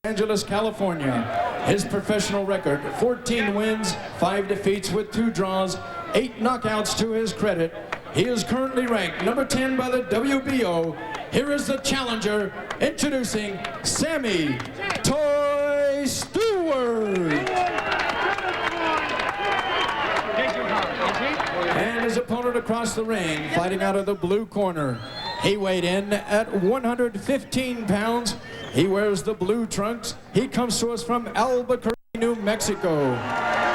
Angeles, California. His professional record, 14 wins, 5 defeats with 2 draws, 8 knockouts to his credit. He is currently ranked number 10 by the WBO. Here is the challenger, introducing Sammy Toy Stewart. And his opponent across the ring, fighting out of the blue corner. He weighed in at 115 pounds. He wears the blue trunks. He comes to us from Albuquerque, New Mexico.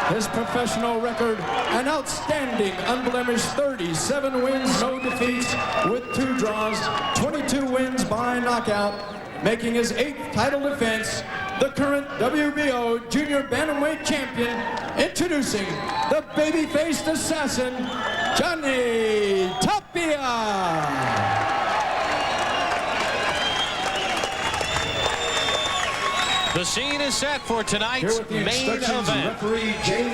His professional record, an outstanding, unblemished 37 wins, no defeats, with 2 draws, 22 wins by knockout, making his 8th title defense, the current WBO Junior Bantamweight Champion, introducing the baby-faced assassin, Johnny Tapia. The scene is set for tonight's main event.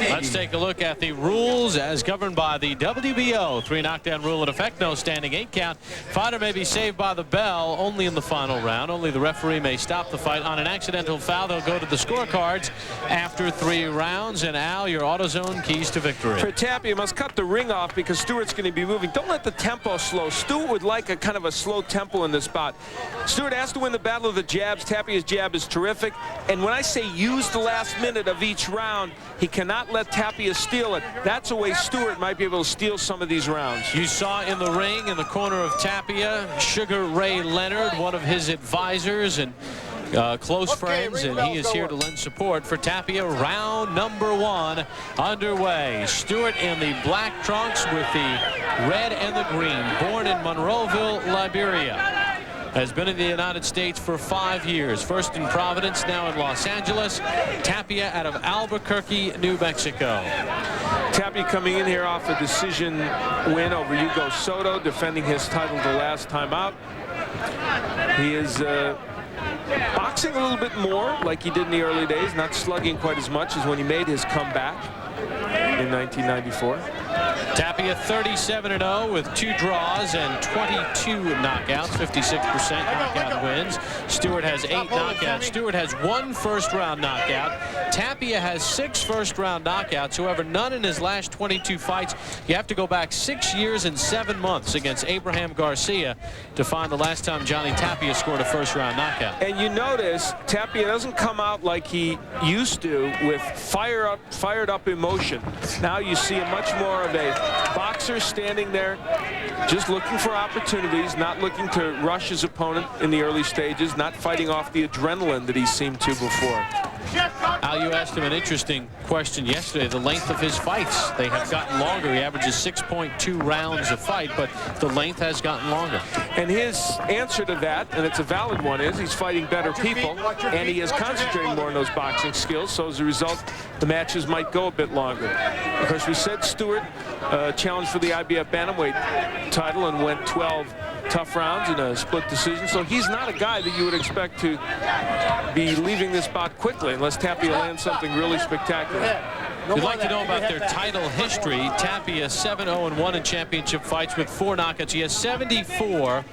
Let's take a look at the rules as governed by the WBO. 3 knockdown rule in effect, no standing 8 count. Fighter may be saved by the bell only in the final round. Only the referee may stop the fight on an accidental foul. They'll go to the scorecards after 3 rounds. And Al, your AutoZone keys to victory. For Tapia, you must cut the ring off because Stewart's going to be moving. Don't let the tempo slow. Stewart would like a kind of a slow tempo in this spot. Stewart has to win the battle of the jabs. Tapia's jab is terrific. And when I say use the last minute of each round, he cannot let Tapia steal it. That's a way Stewart might be able to steal some of these rounds. You saw in the ring, in the corner of Tapia, Sugar Ray Leonard, one of his advisors and close friends, and he is here to lend support for Tapia. Round number 1 underway. Stewart in the black trunks with the red and the green. Born in Monroeville, Liberia. Has been in the United States for 5 years. First in Providence, now in Los Angeles. Tapia out of Albuquerque, New Mexico. Tapia coming in here off a decision win over Hugo Soto, defending his title the last time out. He is boxing a little bit more like he did in the early days, not slugging quite as much as when he made his comeback in 1994. Tapia 37-0 with 2 draws and 22 knockouts, 56% knockout wins. Stewart has 8 knockouts. Stewart has 1 first-round knockout. Tapia has 6 first-round knockouts. However, none in his last 22 fights. You have to go back 6 years and 7 months against Abraham Garcia to find the last time Johnny Tapia scored a first-round knockout. And you notice Tapia doesn't come out like he used to with fired up emotion. Now you see a much more of a boxer standing there just looking for opportunities, not looking to rush his opponent in the early stages, not fighting off the adrenaline that he seemed to before. Al, you asked him an interesting question yesterday. The length of his fights, they have gotten longer. He averages 6.2 rounds a fight, but the length has gotten longer. And his answer to that, and it's a valid one, is he's fighting better people, and he is concentrating more on those boxing skills. So as a result, the matches might go a bit longer. Of course, we said Stewart challenged for the IBF Bantamweight title and went 12 tough rounds in a split decision. So he's not a guy that you would expect to be leaving this bout quickly unless Tapia lands something really spectacular. If you'd like to know about their title history, Tapia 7-0-1 in championship fights with 4 knockouts. He has 74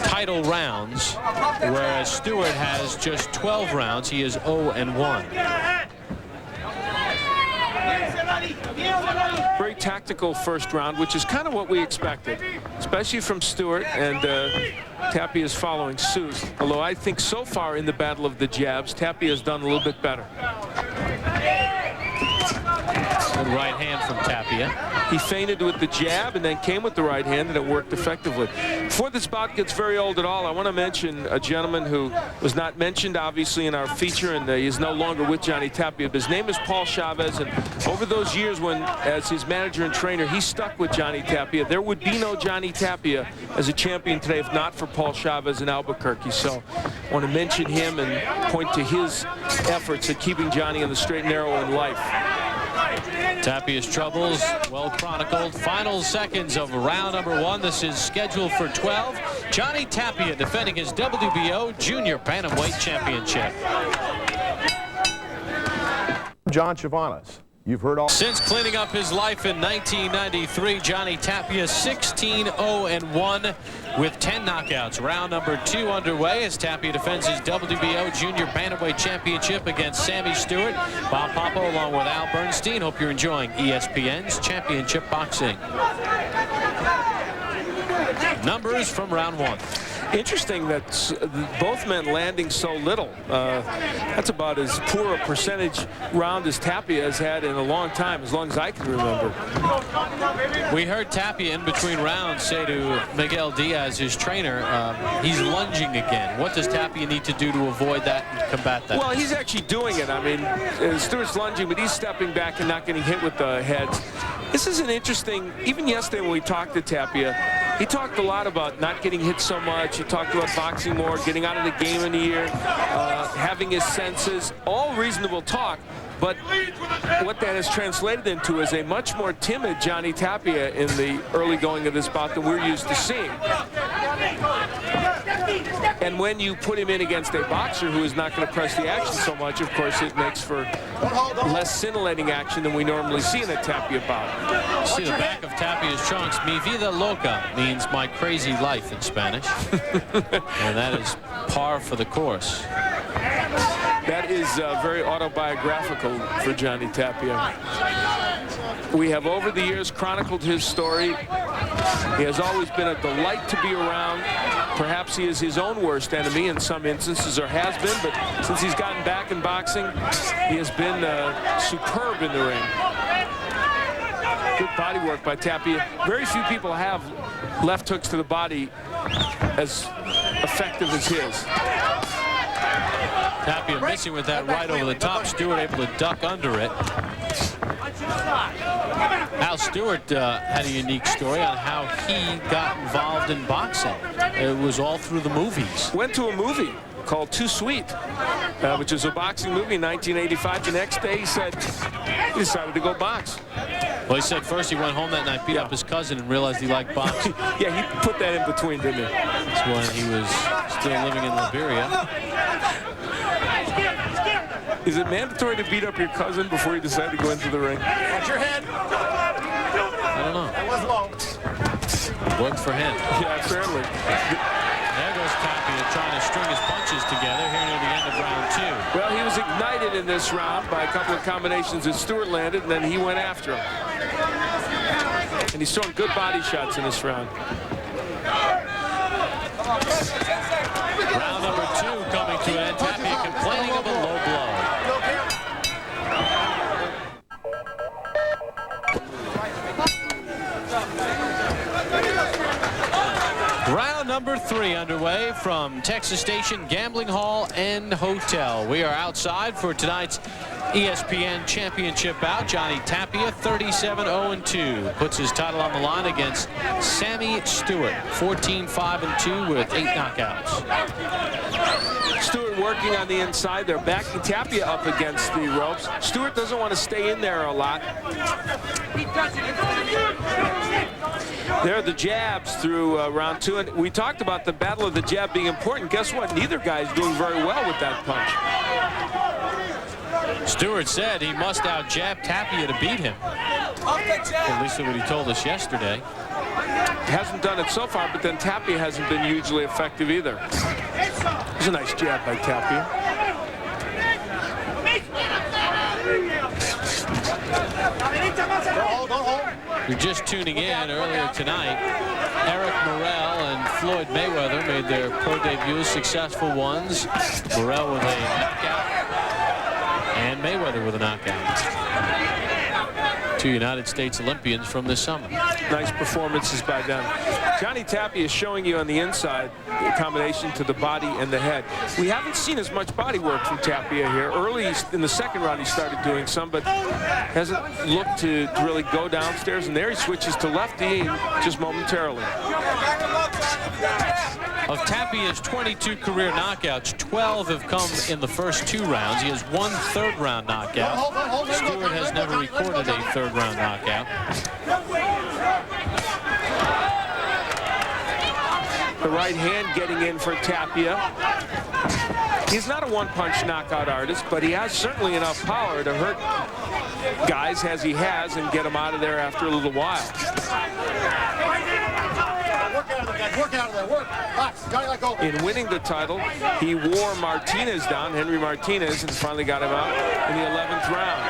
title rounds, whereas Stewart has just 12 rounds. He is 0-1. Very tactical first round, which is kind of what we expected, especially from Stewart, and Tapia is following suit. Although I think so far in the battle of the jabs, Tapia has done a little bit better. Good right hand from Tapia. He feinted with the jab and then came with the right hand, and it worked effectively. Before this bout gets very old at all, I want to mention a gentleman who was not mentioned, obviously, in our feature, and he is no longer with Johnny Tapia. But his name is Paul Chavez, and over those years when, as his manager and trainer, he stuck with Johnny Tapia, there would be no Johnny Tapia as a champion today if not for Paul Chavez in Albuquerque. So I want to mention him and point to his efforts at keeping Johnny in the straight and narrow in life. Tapia's troubles, well chronicled. Final seconds of round number 1. This is scheduled for 12. Johnny Tapia defending his WBO Junior Bantamweight Championship. John Chavanas. You've heard all. Since cleaning up his life in 1993, Johnny Tapia 16-0-1 with 10 knockouts. Round number 2 underway as Tapia defends his WBO Junior Bantamweight Championship against Sammy Stewart. Bob Papa along with Al Bernstein. Hope you're enjoying ESPN's Championship Boxing. Numbers from round 1. Interesting that both men landing so little. That's about as poor a percentage round as Tapia has had in a long time, as long as I can remember. We heard Tapia in between rounds say to Miguel Diaz, his trainer, he's lunging again. What does Tapia need to do to avoid that and combat that? Well, he's actually doing it. I mean, Stewart's lunging, but he's stepping back and not getting hit with the heads. This is an interesting, even yesterday when we talked to Tapia, he talked a lot about not getting hit so much. He talked about boxing more, getting out of the game in the year, having his senses, all reasonable talk. But what that has translated into is a much more timid Johnny Tapia in the early going of this bout than we're used to seeing. And when you put him in against a boxer who is not going to press the action so much, of course, it makes for less scintillating action than we normally see in a Tapia bout. See the back of Tapia's trunks. Mi vida loca means my crazy life in Spanish. And that is par for the course. That is very autobiographical for Johnny Tapia. We have over the years chronicled his story. He has always been a delight to be around. Perhaps he is his own worst enemy in some instances, or has been, but since he's gotten back in boxing, he has been superb in the ring. Good body work by Tapia. Very few people have left hooks to the body as effective as his. Tapia missing with that right over the top. Stewart able to duck under it. Al Stewart had a unique story on how he got involved in boxing. It was all through the movies. Went to a movie called Too Sweet, which is a boxing movie in 1985. The next day he said he decided to go box. Well, he said first he went home that night, beat up his cousin, and realized he liked boxing. Yeah, he put that in between, didn't he? That's when he was still living in Liberia. Is it mandatory to beat up your cousin before you decide to go into the ring? Watch your head. I don't know. That was low. Worked for him. Yeah, certainly. There goes Tapia trying to string his punches together here near the end of round 2. Well, he was ignited in this round by a couple of combinations that Stewart landed, and then he went after him. And he's throwing good body shots in this round. Round number 2 coming to an end. Tapia complaining of a low blow. Round number 3 underway from Texas Station Gambling Hall and Hotel. We are outside for tonight's ESPN Championship bout. Johnny Tapia, 37-0-2, puts his title on the line against Sammy Stewart, 14-5-2 with 8 knockouts. Stewart working on the inside. They're backing Tapia up against the ropes. Stewart doesn't want to stay in there a lot. There are the jabs through round 2. And we talked about the battle of the jab being important. Guess what? Neither guy's doing very well with that punch. Stewart said he must out-jab Tapia to beat him. At least that's what he told us yesterday. Hasn't done it so far, but then Tapia hasn't been hugely effective either. It's a nice jab by Tapia. You're just tuning in. Earlier tonight, Eric Morrell and Floyd Mayweather made their pro debuts, successful ones. Morrell with a knockout and Mayweather with a knockout. 2 United States Olympians from this summer. Nice performances by them. Johnny Tapia is showing you on the inside the combination to the body and the head. We haven't seen as much body work from Tapia here. Early in the second round he started doing some, but hasn't looked to really go downstairs. And there he switches to lefty just momentarily. Of Tapia's 22 career knockouts, 12 have come in the first 2 rounds. He has 1 third-round knockout. Stewart has never recorded a third-round knockout. The right hand getting in for Tapia. He's not a one-punch knockout artist, but he has certainly enough power to hurt guys as he has and get him out of there after a little while. Work out of there. Work. Relax. Johnny, let go. In winning the title, he wore Martinez down, Henry Martinez, and finally got him out in the 11th round.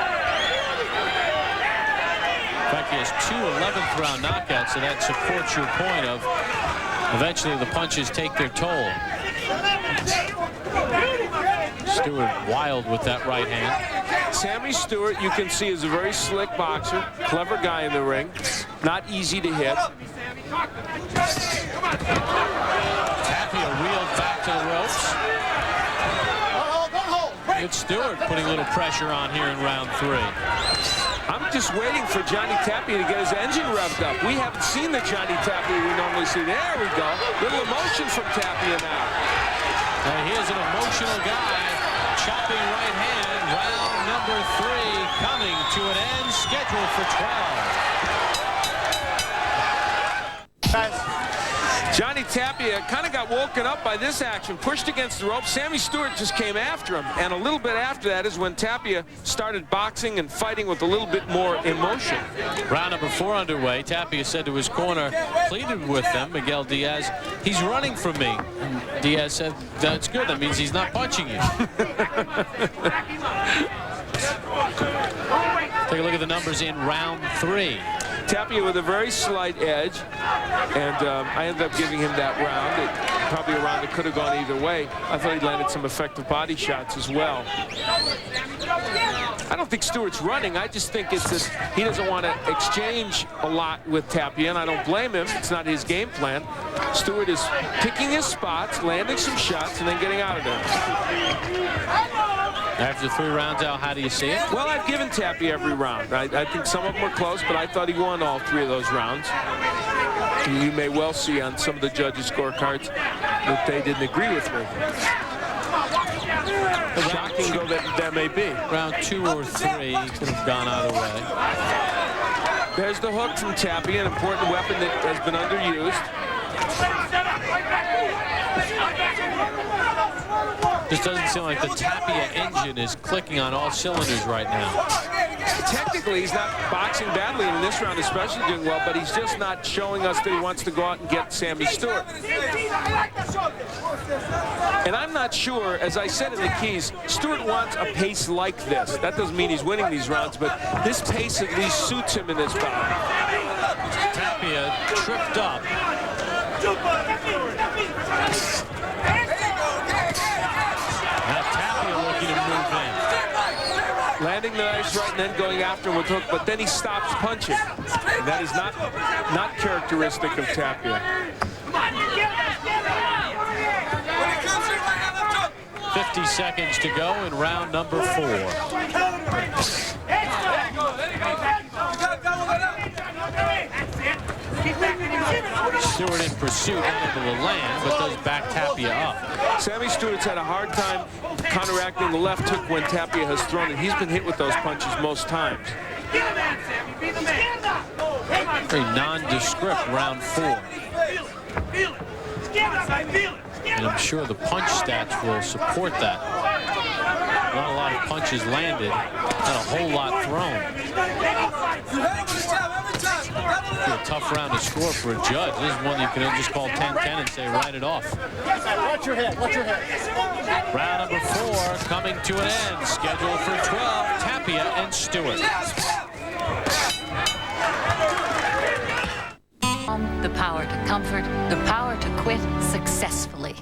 In fact, he has 2 11th round knockouts, so that supports your point of eventually the punches take their toll. Stewart wild with that right hand. Sammy Stewart, you can see, is a very slick boxer, clever guy in the ring, not easy to hit. Tapia reeled back to the ropes. It's Stewart putting a little pressure on here in round 3. I'm just waiting for Johnny Tapia to get his engine revved up. We haven't seen the Johnny Tapia we normally see. There we go. Little emotion from Tapia now. Here's an emotional guy. Chopping right hand. Round number 3 coming to an end. Scheduled for 12. Johnny Tapia kind of got woken up by this action, pushed against the rope. Sammy Stewart just came after him, and a little bit after that is when Tapia started boxing and fighting with a little bit more emotion. Round number 4 underway. Tapia said to his corner, pleaded with them, Miguel Diaz, he's running from me. And Diaz said, that's good, that means he's not punching you. Take a look at the numbers in round 3. Tapia with a very slight edge, and I ended up giving him that round. Probably a round that could have gone either way. I thought he landed some effective body shots as well. I don't think Stewart's running. I just think it's that he doesn't want to exchange a lot with Tapia, and I don't blame him. It's not his game plan. Stewart is picking his spots, landing some shots, and then getting out of there. After 3 rounds out, how do you see it? Well, I've given Tapia every round. I think some of them were close, but I thought he won all 3 of those rounds. You may well see on some of the judges' scorecards that they didn't agree with me. Shocking though that may be. Round 2 or 3 could have gone either way. There's the hook from Tapia, an important weapon that has been underused. This doesn't seem like the Tapia engine is clicking on all cylinders right now. Technically, he's not boxing badly in this round, especially doing well, but he's just not showing us that he wants to go out and get Sammy Stewart. And I'm not sure, as I said in the keys, Stewart wants a pace like this. That doesn't mean he's winning these rounds, but this pace at least suits him in this bout. Tapia tripped up. Landing the nice right and then going after him with hook, but then he stops punching. And that is not characteristic of Tapia. 50 seconds to go in round number 4. Stewart in pursuit, unable to land, but does back Tapia up. Sammy Stewart's had a hard time counteracting the left hook when Tapia has thrown it. He's been hit with those punches most times. Very nondescript round 4. And I'm sure the punch stats will support that. Not a lot of punches landed, not a whole lot thrown. Be a tough round to score for a judge. This is one you can just call 10-10 and say write it off. Watch your head. Watch your head. Round number 4 coming to an end. Scheduled for 12. Tapia and Stewart. The power to comfort, the power to quit successfully.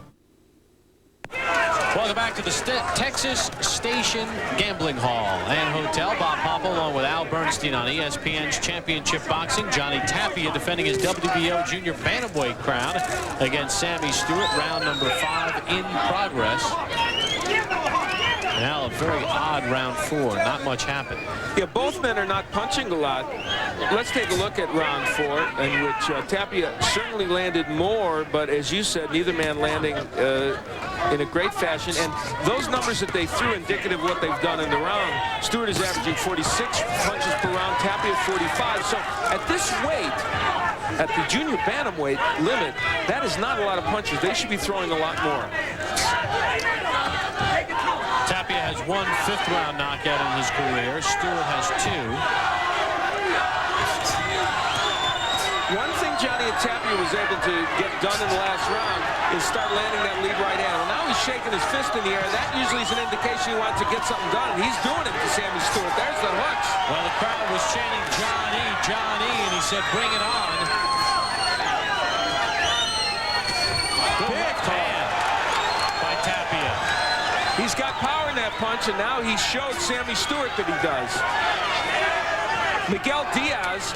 Welcome back to the Texas Station Gambling Hall and Hotel. Bob Papa along with Al Bernstein on ESPN's Championship Boxing. Johnny Tapia defending his WBO Junior Bantamweight crown against Sammy Stewart. Round number 5 in progress. Now a very odd round 4. Not much happened. Yeah, both men are not punching a lot. Let's take a look at round 4, in which Tapia certainly landed more, but as you said, neither man landing in a great fashion. And those numbers that they threw indicative of what they've done in the round. Stewart is averaging 46 punches per round, Tapia 45. So at this weight, at the junior bantamweight limit, that is not a lot of punches. They should be throwing a lot more. Tapia has has one fifth-round knockout in his career. Stewart has 2. One thing Johnny Tapia was able to get done in the last round is start landing that lead right hand. Well, now he's shaking his fist in the air. That usually is an indication he wants to get something done. He's doing it to Sammy Stewart. There's the hooks. Well, the crowd was chanting John E, and he said, bring it on. Good left hand by Tapia. He's got power in that punch, and now he showed Sammy Stewart that he does. Miguel Diaz,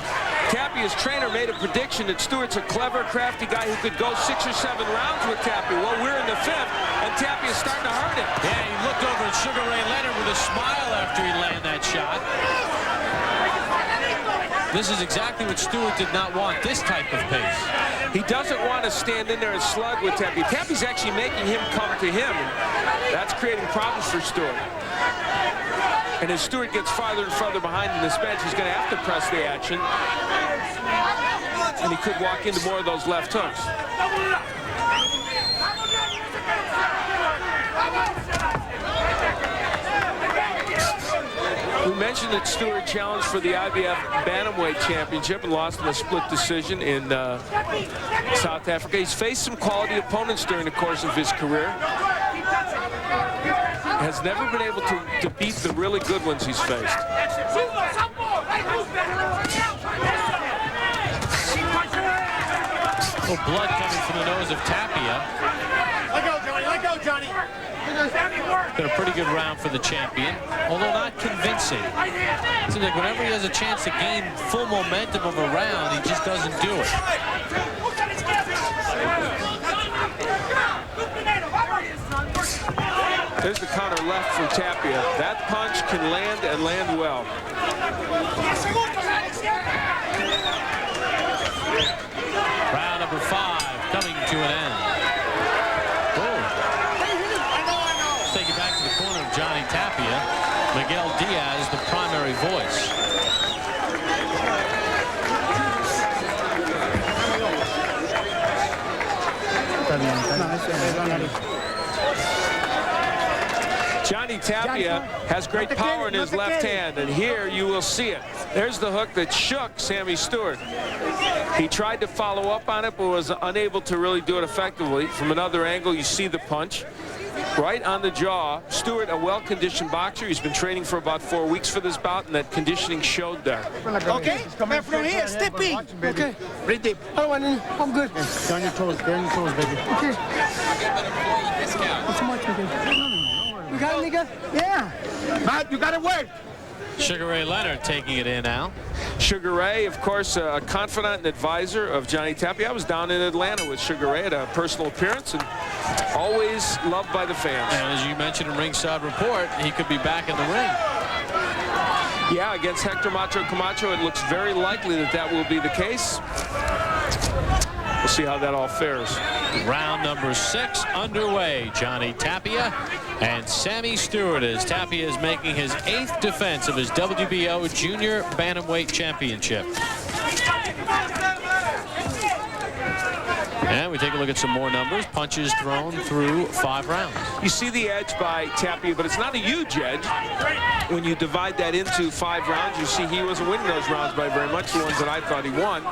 Tapia's trainer, made a prediction that Stewart's a clever, crafty guy who could go 6 or 7 rounds with Tapia. Well, we're in the 5th, and Tapia's starting to hurt him. Yeah, he looked over at Sugar Ray Leonard with a smile after he landed that shot. This is exactly what Stewart did not want, this type of pace. He doesn't want to stand in there and slug with Tapia. Tapia's actually making him come to him, and that's creating problems for Stewart. And as Stewart gets farther and farther behind in this bench, he's going to have to press the action. And he could walk into more of those left hooks. We mentioned that Stewart challenged for the IBF Bantamweight Championship and lost in a split decision in South Africa. He's faced some quality opponents during the course of his career. Has never been able to beat the really good ones he's faced. Oh, blood coming from the nose of Tapia. Let go, Johnny. Let go, Johnny. Been a pretty good round for the champion, although not convincing. It seems like whenever he has a chance to gain full momentum of a round, he just doesn't do it. There's the counter left from Tapia. That punch can land and land well. Round number 5 coming to an end. Oh. Let's take it back to the corner of Johnny Tapia. Miguel Diaz, the primary voice. Johnny Tapia has great power in his left hand, and here you will see it. There's the hook that shook Sammy Stewart. He tried to follow up on it, but was unable to really do it effectively. From another angle, you see the punch right on the jaw. Stewart, a well-conditioned boxer. He's been training for about 4 weeks for this bout, and that conditioning showed there. Okay, come from here, step in. Okay, breathe deep. I'm good. Down your toes, baby. Okay. What's much, nigga? You got it, nigga? Yeah. Matt, you got to work. Sugar Ray Leonard taking it in now. Sugar Ray, of course, a confidant and advisor of Johnny Tapia. I was down in Atlanta with Sugar Ray at a personal appearance, and always loved by the fans. And as you mentioned in Ringside Report, he could be back in the ring. Yeah, against Hector Macho Camacho, it looks very likely that that will be the case. We'll see how that all fares. Round number 6 underway. Johnny Tapia and Sammy Stewart, as Tapia is making his 8th defense of his WBO Junior Bantamweight Championship. And we take a look at some more numbers. Punches thrown through 5 rounds. You see the edge by Tapia, but it's not a huge edge. When you divide that into 5 rounds, you see he wasn't winning those rounds by very much, the ones that I thought he won.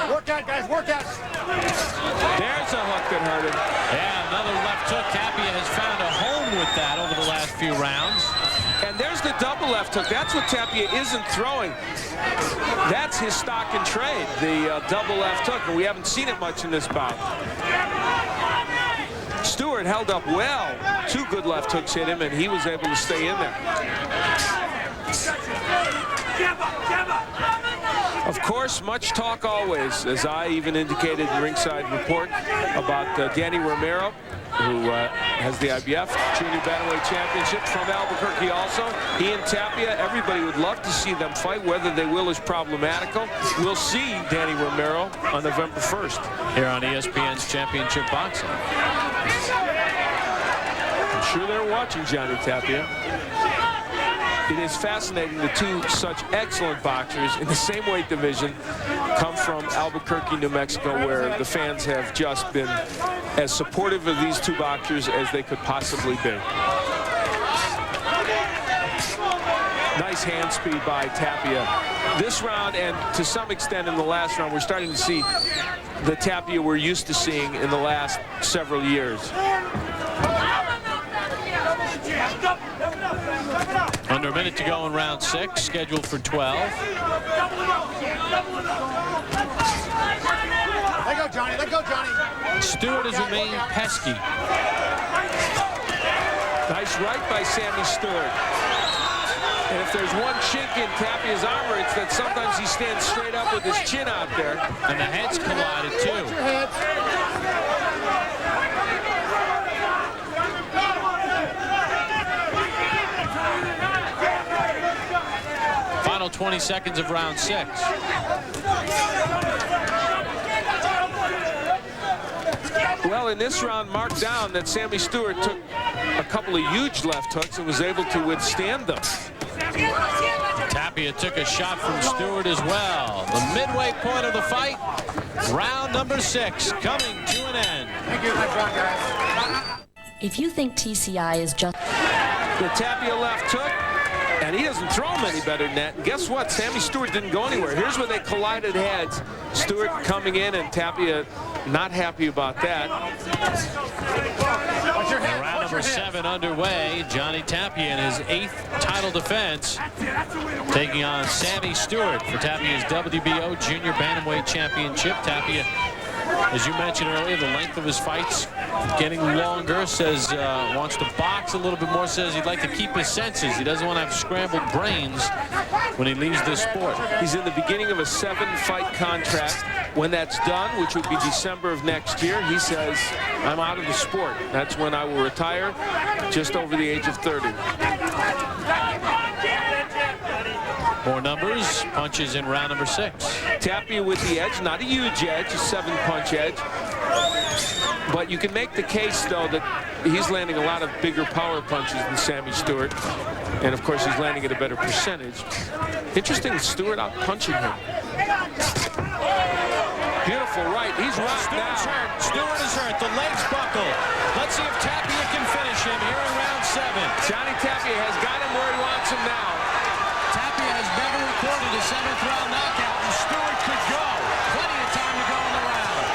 Work out, guys, work out. There's a hook that hurt him. Yeah, another left hook. Tapia has found a home with that over the last few rounds. And there's the double left hook. That's what Tapia isn't throwing. That's his stock and trade, the double left hook, and we haven't seen it much in this bout. Stewart held up well. 2 good left hooks hit him, and he was able to stay in there. Of course, much talk always, as I even indicated in Ringside Report, about Danny Romero, who has the IBF Junior Bantamweight Championship from Albuquerque also. He and Tapia, everybody would love to see them fight. Whether they will is problematical. We'll see Danny Romero on November 1st. Here on ESPN's Championship Boxing. I'm sure they're watching Johnny Tapia. It is fascinating the 2 such excellent boxers in the same weight division come from Albuquerque, New Mexico, where the fans have just been as supportive of these 2 boxers as they could possibly be. Nice hand speed by Tapia. This round, and to some extent in the last round, we're starting to see the Tapia we're used to seeing in the last several years. Under a minute to go in round 6, scheduled for 12. Let go, Johnny. Let go, Johnny. Stewart has remained pesky. Nice right by Sammy Stewart. And if there's one chink in Tapia's armor, it's that sometimes he stands straight up with his chin out there. And the heads collided, too. Final 20 seconds of round 6. Well, in this round, marked down that Sammy Stewart took a couple of huge left hooks and was able to withstand them. Tapia took a shot from Stewart as well. The midway point of the fight, round number 6, coming to an end. Thank you, my friend, guys. If you think TCI is just... The Tapia left hook, and he doesn't throw him any better than that. And guess what? Sammy Stewart didn't go anywhere. Here's where they collided heads. Stewart coming in, and Tapia not happy about that. Round number 7 underway. Johnny Tapia in his 8th title defense, taking on Sammy Stewart for Tapia's WBO Junior Bantamweight Championship. Tapia, as you mentioned earlier, the length of his fights getting longer, says wants to box a little bit more, says he'd like to keep his senses. He doesn't want to have scrambled brains when he leaves this sport. He's in the beginning of a 7-fight contract. When that's done, which would be December of next year, he says, I'm out of the sport. That's when I will retire, just over the age of 30. More numbers, punches in round number 6. Tapia with the edge, not a huge edge, a 7-punch edge. But you can make the case, though, that he's landing a lot of bigger power punches than Sammy Stewart. And, of course, he's landing at a better percentage. Interesting, Stewart out punching him. Beautiful right. He's rocked now. Hurt. Stewart is hurt. The legs buckle. Let's see if Tapia can finish him here in round 7. Johnny Tapia has got him where he wants him now. Tapia has never recorded a 7th round knockout, and Stewart could go. Plenty of time to go in the round.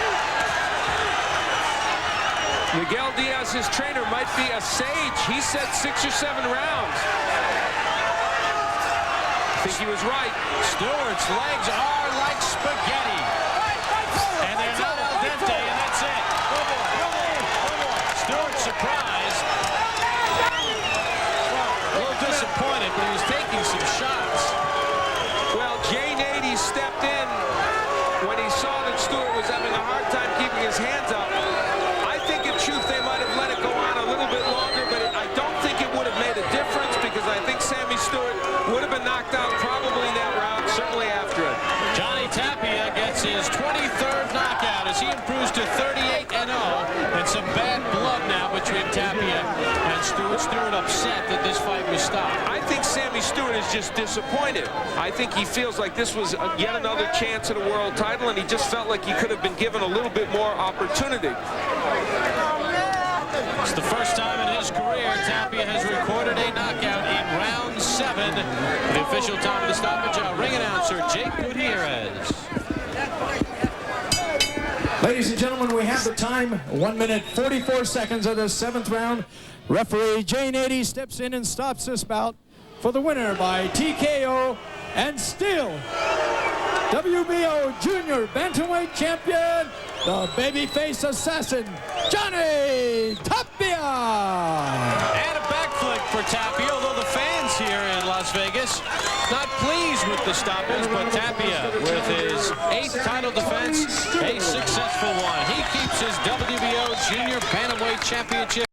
Miguel Diaz, his trainer, might be a sage. He said 6 or 7 rounds. I think he was right. Stewart's legs are like spaghetti. And they're not al dente, and that's it. Stewart surprised. A little disappointed, but he was taking some shots. Well, Jay Nady stepped in when he saw that Stewart was having a hard time keeping his hands up. I think in truth they might have let it go on a little bit longer, but I don't think it would have made a difference, because I think Sammy Stewart would have been knocked out probably in that round, certainly after it. Johnny Tapia gets his 23rd knockout as he improves to 38-0, and some bad blood now between Tapia and Stewart. Stewart upset that this fight was stopped. I think Sammy Stewart is just disappointed. I think he feels like this was yet another chance at a world title, and he just felt like he could have been given a little bit more opportunity. It's the first time in his career Tapia has recorded a knockout in round 7. The official time of the stoppage, our ring announcer, Jake Gutierrez. Ladies and gentlemen, we have the time. 1 minute, 44 seconds of the 7th round. Referee Jay Nady steps in and stops this bout for the winner by TKO, and still WBO Junior Bantamweight Champion, the babyface assassin, Johnny Tapia. And a back flick for Tapia, although the fans here in Las Vegas not pleased with the stoppage, but Tapia, with his 8th title defense, a successful one. He keeps his WBO Junior Bantamweight Championship.